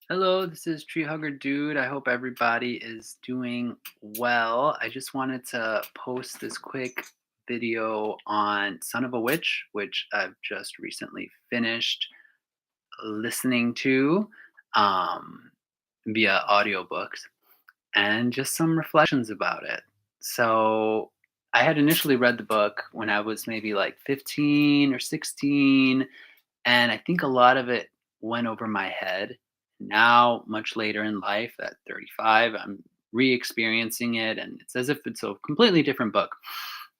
Hello, this is Tree Hugger Dude. I hope everybody is doing well. I just wanted to post this quick video on Son of a Witch, which I've just recently finished listening to um, via audiobooks, and just some reflections about it. So, I had initially read the book when I was maybe like 15 or 16, and I think a lot of it went over my head. Now, much later in life, at 35, I'm re-experiencing it, and it's as if it's a completely different book.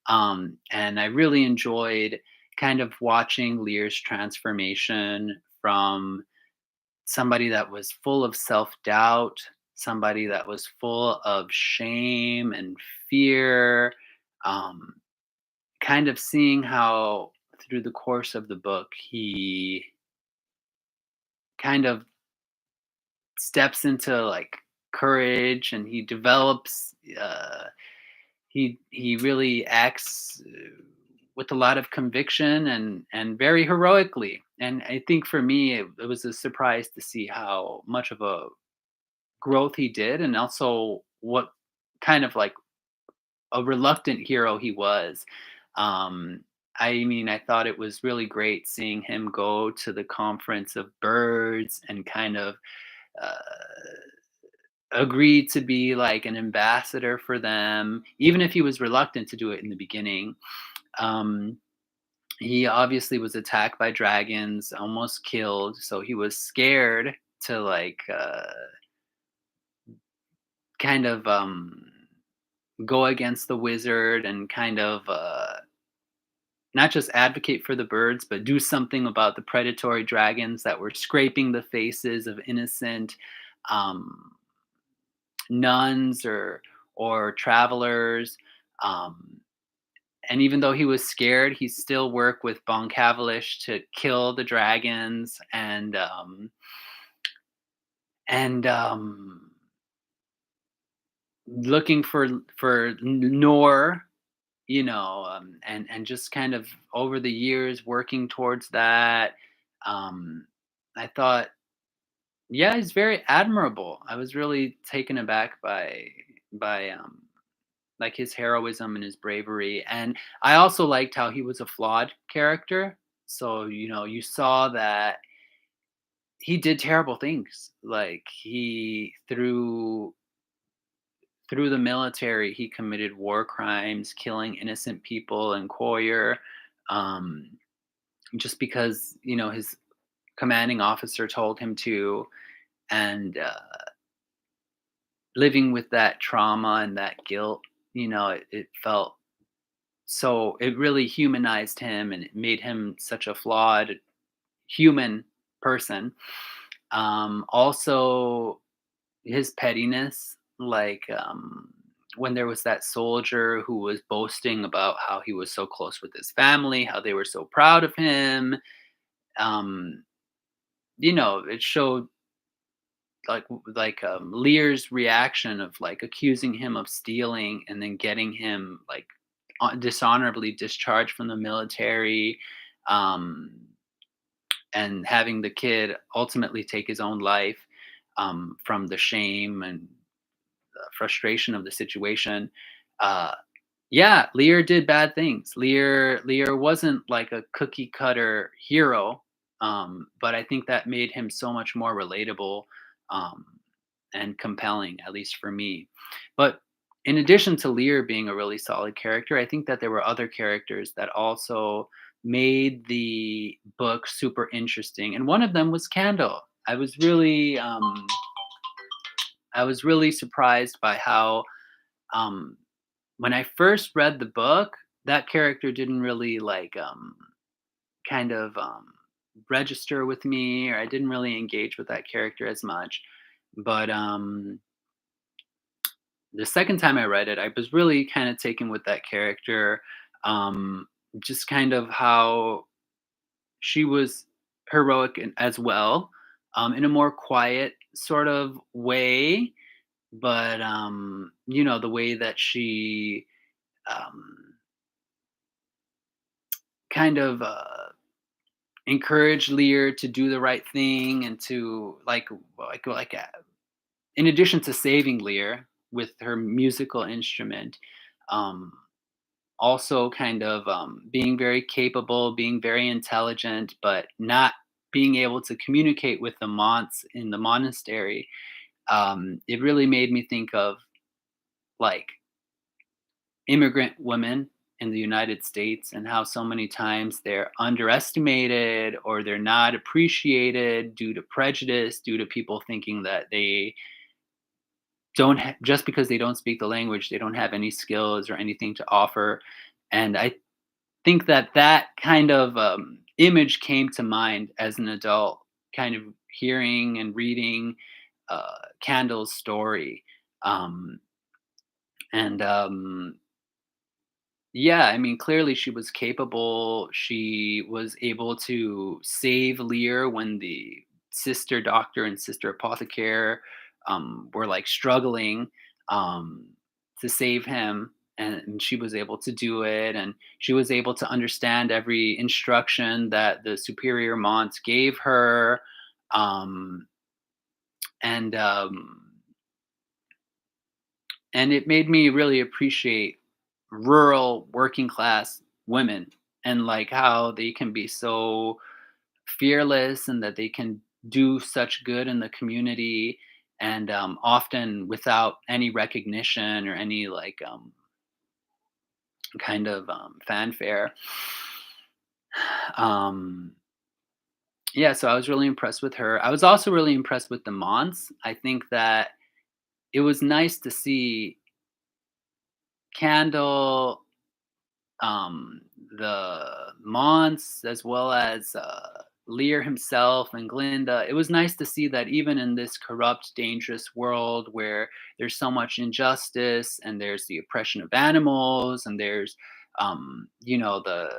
And I really enjoyed kind of watching Lear's transformation from somebody that was full of self-doubt, somebody that was full of shame and fear, um, kind of seeing how through the course of the book he kind of steps into like courage, and he develops he really acts with a lot of conviction and very heroically. And I think for me it was a surprise to see how much of a growth he did, and also what kind of like a reluctant hero he was. um I mean, I thought it was really great seeing him go to the conference of birds and kind of uh, agreed to be like an ambassador for them, even if he was reluctant to do it in the beginning. Um, he obviously was attacked by dragons, almost killed, so he was scared to like kind of go against the wizard and kind of not just advocate for the birds, but do something about the predatory dragons that were scraping the faces of innocent um, nuns or travelers. Um, and even though he was scared, he still worked with Bon Cavalish to kill the dragons and looking for Nor, and just kind of over the years working towards that. Um, I thought, yeah, he's very admirable. I was really taken aback by like his heroism and his bravery. And I also liked how he was a flawed character. So, you saw that he did terrible things. Like he through the military, he committed war crimes, killing innocent people in Coyer, um, just because his commanding officer told him to, and living with that trauma and that guilt. It felt so it really humanized him, and it made him such a flawed human person. Also, his pettiness, like when there was that soldier who was boasting about how he was so close with his family, how they were so proud of him. um it showed Lear's reaction of like accusing him of stealing and then getting him like dishonorably discharged from the military, um, and having the kid ultimately take his own life, from the shame and frustration of the situation. Uh, yeah, Lear did bad things. Lear wasn't like a cookie cutter hero, but I think that made him so much more relatable, um, and compelling, at least for me. But in addition to Lear being a really solid character, I think that there were other characters that also made the book super interesting, and one of them was Candle. I was really surprised by how, um, when I first read the book, that character didn't really like kind of register with me, or I didn't really engage with that character as much. But the second time I read it, I was really kind of taken with that character. Um, just kind of how she was heroic as well, in a more quiet sort of way. But the way that she um, kind of encourage Lear to do the right thing and to in addition to saving Lear with her musical instrument, um, also kind of being very capable, being very intelligent, but not being able to communicate with the monks in the monastery. It really made me think of like immigrant women in the United States and how so many times they're underestimated or they're not appreciated due to prejudice, due to people thinking that they just because they don't speak the language, they don't have any skills or anything to offer. And I think that that kind of image came to mind as an adult, kind of hearing and reading Candle's story. Um, and Yeah, I mean, clearly she was capable. She was able to save Lear when the sister doctor and sister apothecary were like struggling um, to save him. And she was able to do it. And she was able to understand every instruction that the superior Mont gave her. Um, and and it made me really appreciate rural working class women and like how they can be so fearless and that they can do such good in the community and often without any recognition or any kind of fanfare. um yeah, so I was really impressed with her. I was also really impressed with the Mons. I think that it was nice to see Candle, um, the Mons, as well as Lear himself and Glinda. It was nice to see that even in this corrupt, dangerous world where there's so much injustice and there's the oppression of animals and there's, the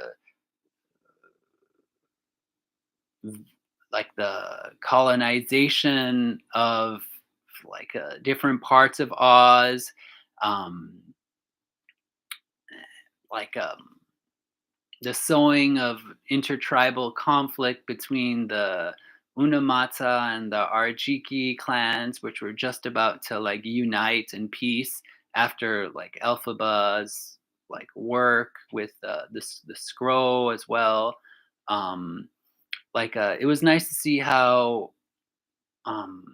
the colonization of different parts of Oz, um, like the sowing of intertribal conflict between the Unamata and the Arjiki clans, which were just about to unite in peace after Elphaba's work with the scroll as well. Um, it was nice to see how um,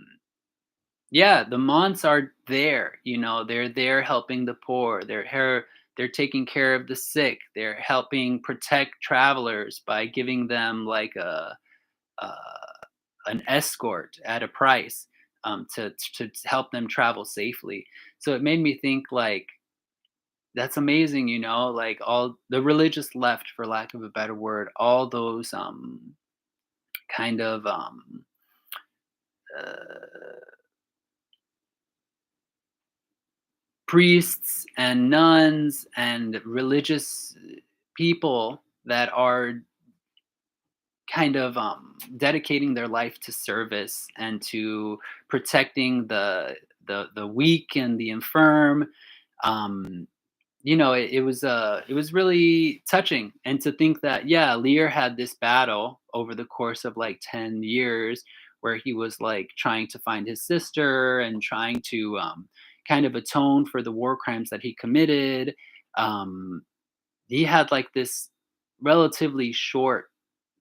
yeah, the Monts are there, they're there helping the poor. They're taking care of the sick. They're helping protect travelers by giving them uh, an escort at a price to help them travel safely. So it made me think that's amazing, like all the religious left, for lack of a better word, all those kind of uh, priests and nuns and religious people that are kind of dedicating their life to service and to protecting the weak and the infirm. Um, it was really touching, and to think that yeah, Lear had this battle over the course of 10 years, where he was trying to find his sister and trying to kind of atone for the war crimes that he committed. Um, he had this relatively short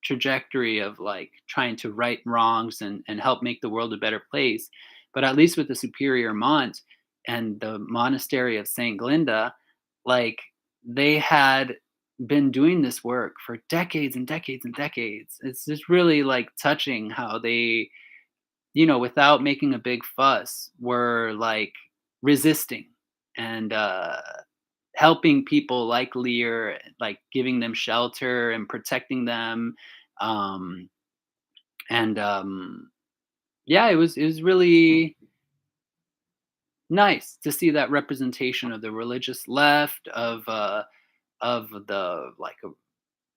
trajectory of trying to right wrongs and help make the world a better place. But at least with the Superior Mont and the Monastery of Saint Galinda, like they had been doing this work for decades and decades and decades. It's just really touching how they, without making a big fuss, were resisting and helping people like Lear, giving them shelter and protecting them. Um, and Yeah, it was really nice to see that representation of the religious left, of the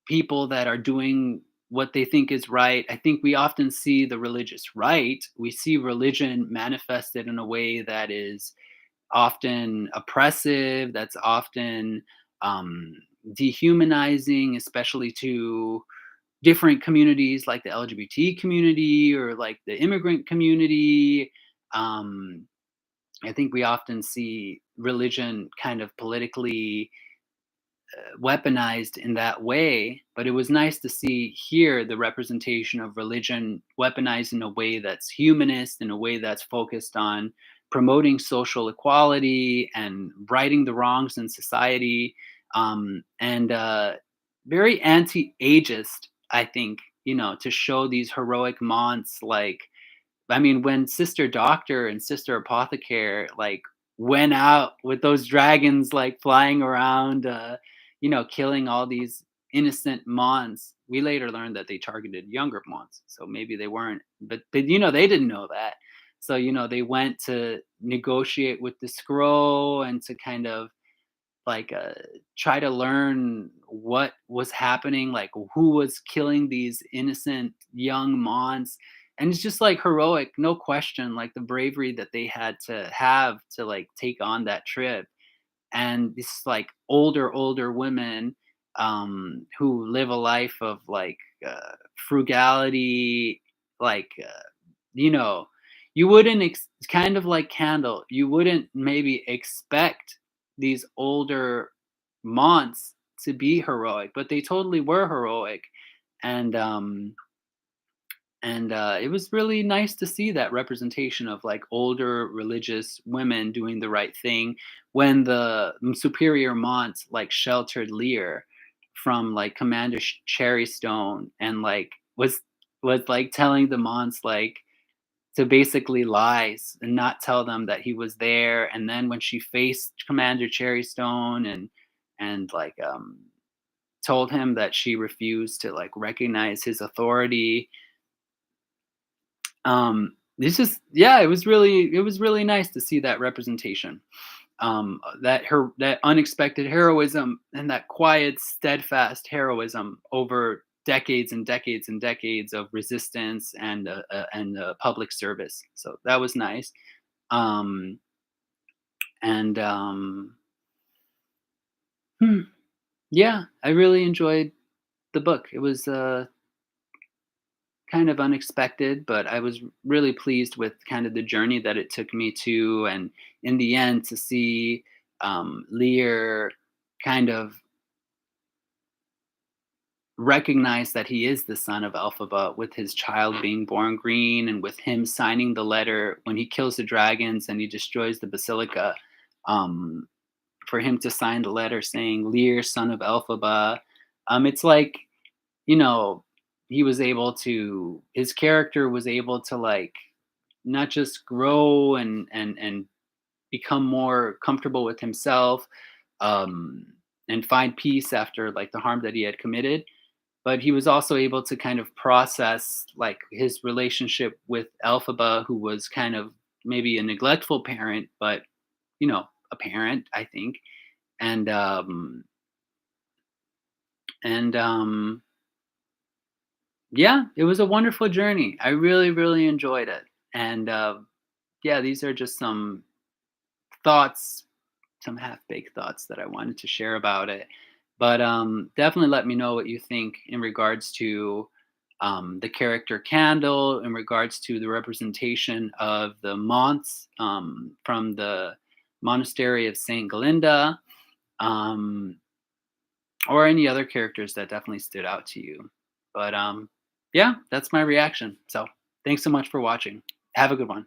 people that are doing what they think is right. I think we often see the religious right. We see religion manifested in a way that is often oppressive, that's often um, dehumanizing, especially to different communities like the LGBT community or like the immigrant community. Um, I think we often see religion kind of politically weaponized in that way, but it was nice to see here the representation of religion weaponized in a way that's humanist, in a way that's focused on promoting social equality and righting the wrongs in society, and very anti-ageist, I think, to show these heroic monks like, I mean, when Sister Doctor and Sister Apothecary, like, went out with those dragons, like, flying around, killing all these innocent Mons, we later learned that they targeted younger Mons, so maybe they weren't, but they didn't know that. So, they went to negotiate with the Scroll and to kind of like try to learn what was happening, like who was killing these innocent young Mons. And it's just like heroic, no question, like the bravery that they had to have to like take on that trip. And this like older women who live a life of like frugality, like you know, you wouldn't kind of like Candle, you wouldn't maybe expect these older monks to be heroic, but they totally were heroic. And it was really nice to see that representation of like older religious women doing the right thing when the superior Mont like sheltered Liir from like Commander Cherrystone, and like was like telling the Monts like to basically lies and not tell them that he was there. And then when she faced Commander Cherrystone and like told him that she refused to like recognize his authority, it's just, yeah, it was really nice to see that representation. That unexpected heroism and that quiet, steadfast heroism over decades and decades and decades of resistance and public service. So that was nice. Um, and hmm, yeah, I really enjoyed the book. It was kind of unexpected, but I was really pleased with kind of the journey that it took me to, and in the end, to see Lear kind of recognize that he is the son of Elphaba, with his child being born green, and with him signing the letter when he kills the dragons and he destroys the basilica. Um, for him to sign the letter saying Lear, son of Elphaba, it's like, you know, his character was able to like not just grow and become more comfortable with himself, um, and find peace after like the harm that he had committed, but he was also able to kind of process like his relationship with Elphaba, who was kind of maybe a neglectful parent, but a parent, I think. And um and um yeah, it was a wonderful journey. I really, really enjoyed it. And yeah, these are just some thoughts, some half-baked thoughts that I wanted to share about it. But definitely let me know what you think in regards to the character Candle, in regards to the representation of the monks from the Monastery of Saint Galinda, um, or any other characters that definitely stood out to you. But yeah, that's my reaction. So thanks so much for watching. Have a good one.